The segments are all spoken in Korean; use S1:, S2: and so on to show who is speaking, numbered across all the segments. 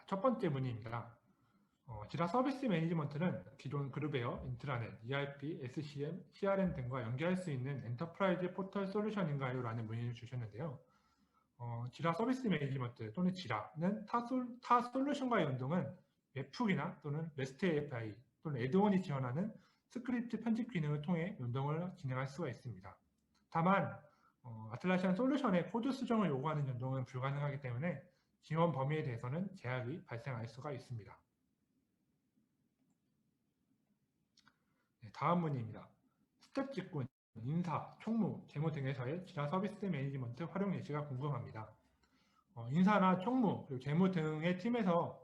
S1: 첫 번째 문의입니다. 지라 서비스 매니지먼트는 기존 그룹웨어, 인트라넷, ERP, SCM, CRM 등과 연계할 수 있는 엔터프라이즈 포털 솔루션인가요? 라는 문의를 주셨는데요. 지라 서비스 매니지먼트 또는 지라는 타 솔루션과의 연동은 웹훅이나 또는 REST API 또는 애드온이 지원하는 스크립트 편집 기능을 통해 연동을 진행할 수가 있습니다. 다만 아틀라시안 솔루션의 코드 수정을 요구하는 연동은 불가능하기 때문에 지원 범위에 대해서는 제약이 발생할 수가 있습니다. 네, 다음 문의입니다. 스텝 직군, 인사, 총무, 재무 등에서의 지라 서비스 매니지먼트 활용 예시가 궁금합니다. 인사나 총무, 그리고 재무 등의 팀에서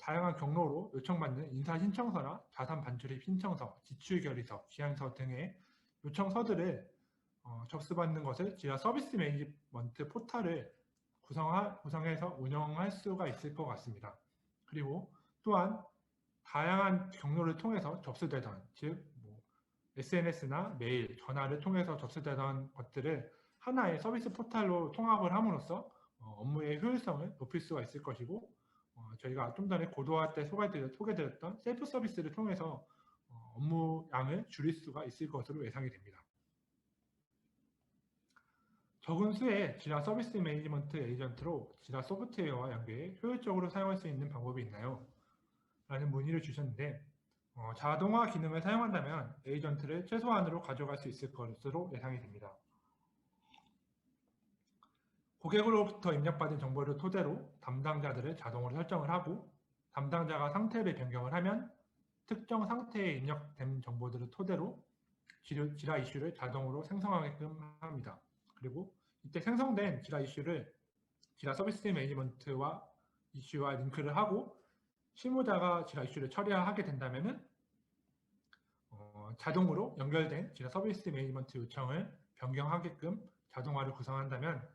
S1: 다양한 경로로 요청받는 인사 신청서나 자산 반출입 신청서, 지출 결의서, 기한서 등의 요청서들을 접수받는 것을 지라 서비스 매니지먼트 포털을 구성해서 운영할 수가 있을 것 같습니다. 그리고 또한 다양한 경로를 통해서 접수되던, 즉 SNS나 메일, 전화를 통해서 접수되던 것들을 하나의 서비스 포털로 통합을 함으로써 업무의 효율성을 높일 수가 있을 것이고, 저희가 좀 전에 고도화 때 소개드렸던 셀프 서비스를 통해서 업무 양을 줄일 수가 있을 것으로 예상이 됩니다. 적은 수의 지라 서비스 매니지먼트 에이전트로 지라 소프트웨어와 연계해 효율적으로 사용할 수 있는 방법이 있나요? 라는 문의를 주셨는데, 자동화 기능을 사용한다면 에이전트를 최소한으로 가져갈 수 있을 것으로 예상이 됩니다. 고객으로부터 입력받은 정보를 토대로 담당자들을 자동으로 설정을 하고, 담당자가 상태를 변경을 하면 특정 상태에 입력된 정보들을 토대로 지라 이슈를 자동으로 생성하게끔 합니다. 그리고 이때 생성된 지라 이슈를 지라 서비스 매니지먼트와 이슈와 링크를 하고, 실무자가 지라 이슈를 처리하게 된다면 자동으로 연결된 지라 서비스 매니지먼트 요청을 변경하게끔 자동화를 구성한다면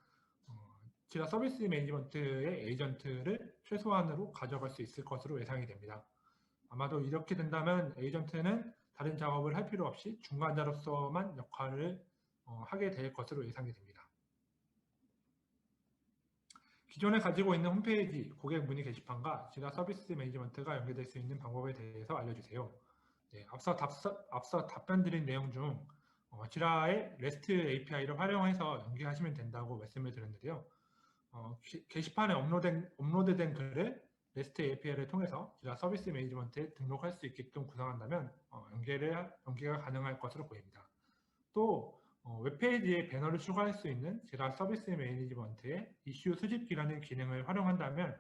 S1: 지라 서비스 매니지먼트의 에이전트를 최소한으로 가져갈 수 있을 것으로 예상이 됩니다. 아마도 이렇게 된다면 에이전트는 다른 작업을 할 필요 없이 중간자로서만 역할을 하게 될 것으로 예상이 됩니다. 기존에 가지고 있는 홈페이지, 고객 문의 게시판과 지라 서비스 매니지먼트가 연계될 수 있는 방법에 대해서 알려주세요. 네, 앞서 답변 드린 내용 중 지라의 REST API를 활용해서 연계하시면 된다고 말씀을 드렸는데요. 게시판에 업로드된 글을 REST API를 통해서 지라 서비스 매니지먼트에 등록할 수 있게끔 구성한다면 연계가 가능할 것으로 보입니다. 또 웹페이지에 배너를 추가할 수 있는 지라 서비스 매니지먼트의 이슈 수집기라는 기능을 활용한다면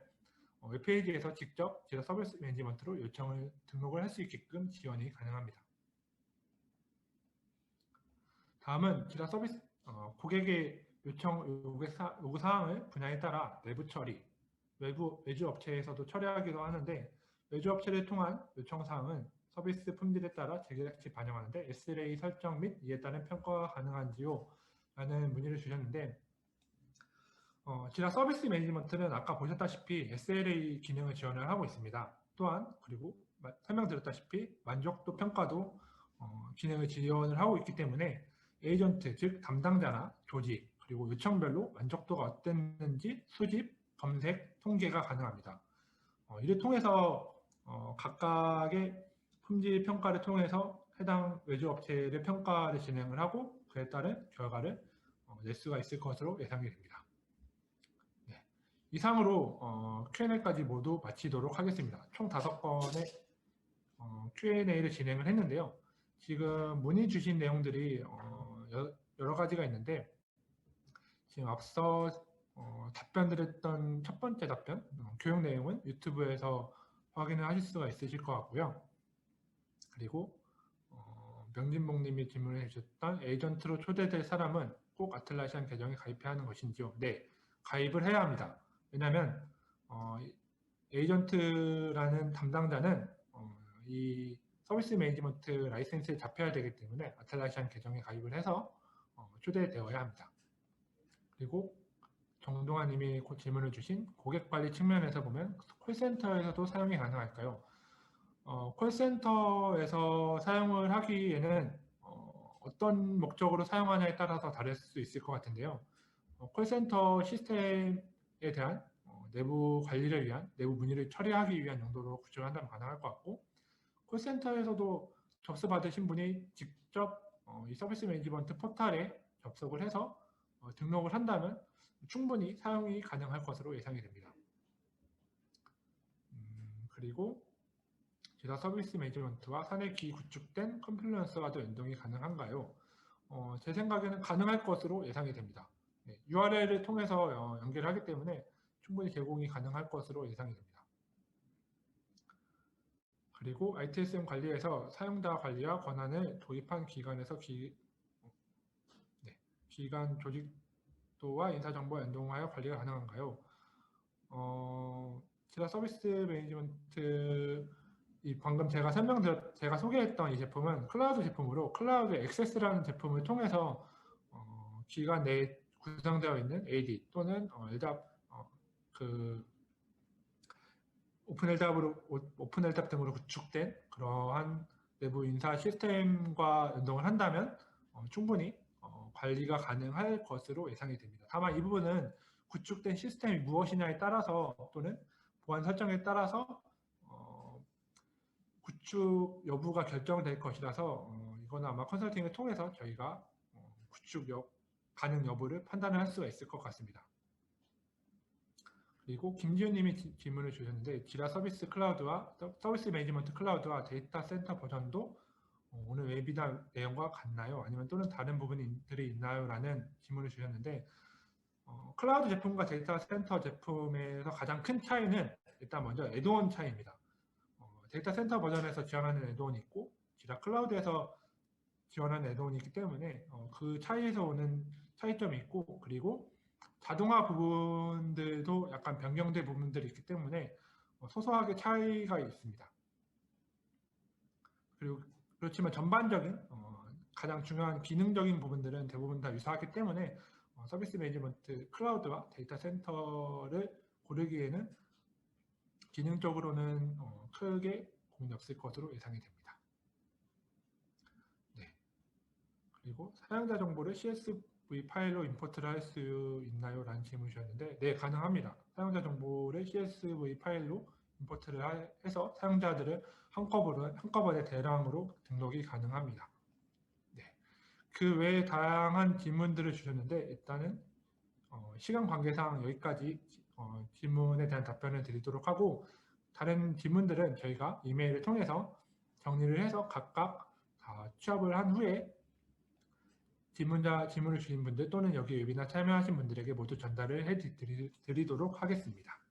S1: 웹페이지에서 직접 지라 서비스 매니지먼트로 등록을 할 수 있게끔 지원이 가능합니다. 다음은 지라 서비스 고객의 요구사항을 분야에 따라 내부 처리, 외주 업체에서도 처리하기도 하는데, 외주 업체를 통한 요청사항은 서비스 품질에 따라 제작시 반영하는데 SLA 설정 및 이에 따른 평가가 가능한지요? 라는 문의를 주셨는데, 지라 서비스 매니지먼트는 아까 보셨다시피 SLA 기능을 지원을 하고 있습니다. 또한 그리고 설명드렸다시피 만족도 평가도 기능을 지원을 하고 있기 때문에 에이전트, 즉 담당자나 조직, 그리고 요청별로 만족도가 어땠는지 수집, 검색, 통계가 가능합니다. 이를 통해서 각각의 품질 평가를 통해서 해당 외주업체를 평가를 진행을 하고 그에 따른 결과를 낼 수가 있을 것으로 예상이 됩니다. 네. 이상으로 Q&A까지 모두 마치도록 하겠습니다. 총 5건의 Q&A를 진행을 했는데요. 지금 문의 주신 내용들이 여러 가지가 있는데, 지금 앞서 답변드렸던 첫 번째 답변, 교육 내용은 유튜브에서 확인을 하실 수가 있으실 것 같고요. 그리고 명진봉님이 질문해 주셨던 에이전트로 초대될 사람은 꼭 아틀라시안 계정에 가입해야 하는 것인지요? 네, 가입을 해야 합니다. 왜냐하면 에이전트라는 담당자는 이 서비스 매니지먼트 라이센스에 잡혀야 되기 때문에 아틀라시안 계정에 가입을 해서 초대되어야 합니다. 그리고 정동환 님이 질문을 주신 고객관리 측면에서 보면 콜센터에서도 사용이 가능할까요? 콜센터에서 사용을 하기에는 어떤 목적으로 사용하냐에 따라서 다를 수 있을 것 같은데요. 콜센터 시스템에 대한 내부 관리를 위한, 내부 문의를 처리하기 위한 용도로 구축을 한다면 가능할 것 같고, 콜센터에서도 접수받으신 분이 직접 이 서비스 매니지먼트 포털에 접속을 해서 등록을 한다면 충분히 사용이 가능할 것으로 예상이 됩니다. 그리고 지라 서비스 매니지먼트와 사내기 구축된 컴플리언스와도 연동이 가능한가요? 제 생각에는 가능할 것으로 예상이 됩니다. 네, URL을 통해서 연결하기 때문에 충분히 제공이 가능할 것으로 예상이 됩니다. 그리고 ITSM 관리에서 사용자 관리와 권한을 도입한 기관에서 기관 조직도와 인사정보 연동하여 관리가 가능한가요? 지라 서비스 매니지먼트 방금 제가 소개했던 이 제품은 클라우드 제품으로 클라우드 액세스라는 제품을 통해서 기관 내에 구성되어 있는 AD 또는 LDAP 오픈 LDAP 등으로 구축된 그러한 내부 인사 시스템과 연동을 한다면 충분히 관리가 가능할 것으로 예상이 됩니다. 다만 이 부분은 구축된 시스템이 무엇이냐에 따라서 또는 보안 설정에 따라서 구축 여부가 결정될 것이라서 이거는 아마 컨설팅을 통해서 저희가 구축 가능 여부를 판단을 할 수가 있을 것 같습니다. 그리고 김지훈님이 질문을 주셨는데 지라 서비스 클라우드와 서비스 매니지먼트 클라우드와 데이터 센터 버전도 오늘 웨비나 내용과 같나요? 아니면 또는 다른 부분들이 있나요? 라는 질문을 주셨는데 클라우드 제품과 데이터 센터 제품에서 가장 큰 차이는 일단 먼저 애드온 차이입니다. 데이터 센터 버전에서 지원하는 애드온이 있고 지라 클라우드에서 지원하는 애드온이 있기 때문에 그 차이에서 오는 차이점이 있고 그리고 자동화 부분들도 약간 변경된 부분들이 있기 때문에 소소하게 차이가 있습니다. 그리고 그렇지만 전반적인 가장 중요한 기능적인 부분들은 대부분 다 유사하기 때문에 서비스 매니지먼트 클라우드와 데이터 센터를 고르기에는 기능적으로는 크게 고민이 없을 것으로 예상이 됩니다. 네. 그리고 사용자 정보를 CSV 파일로 임포트를 할 수 있나요? 라는 질문을 주셨는데 네, 가능합니다. 사용자 정보를 CSV 파일로 임포트를 해서 사용자들을 한꺼번에 대량으로 등록이 가능합니다. 네. 그 외에 다양한 질문들을 주셨는데 일단은 시간 관계상 여기까지 질문에 대한 답변을 드리도록 하고 다른 질문들은 저희가 이메일을 통해서 정리를 해서 각각 다 취합을 한 후에 질문을 주신 분들 또는 여기 웨비나 참여하신 분들에게 모두 전달을 해드리도록 하겠습니다.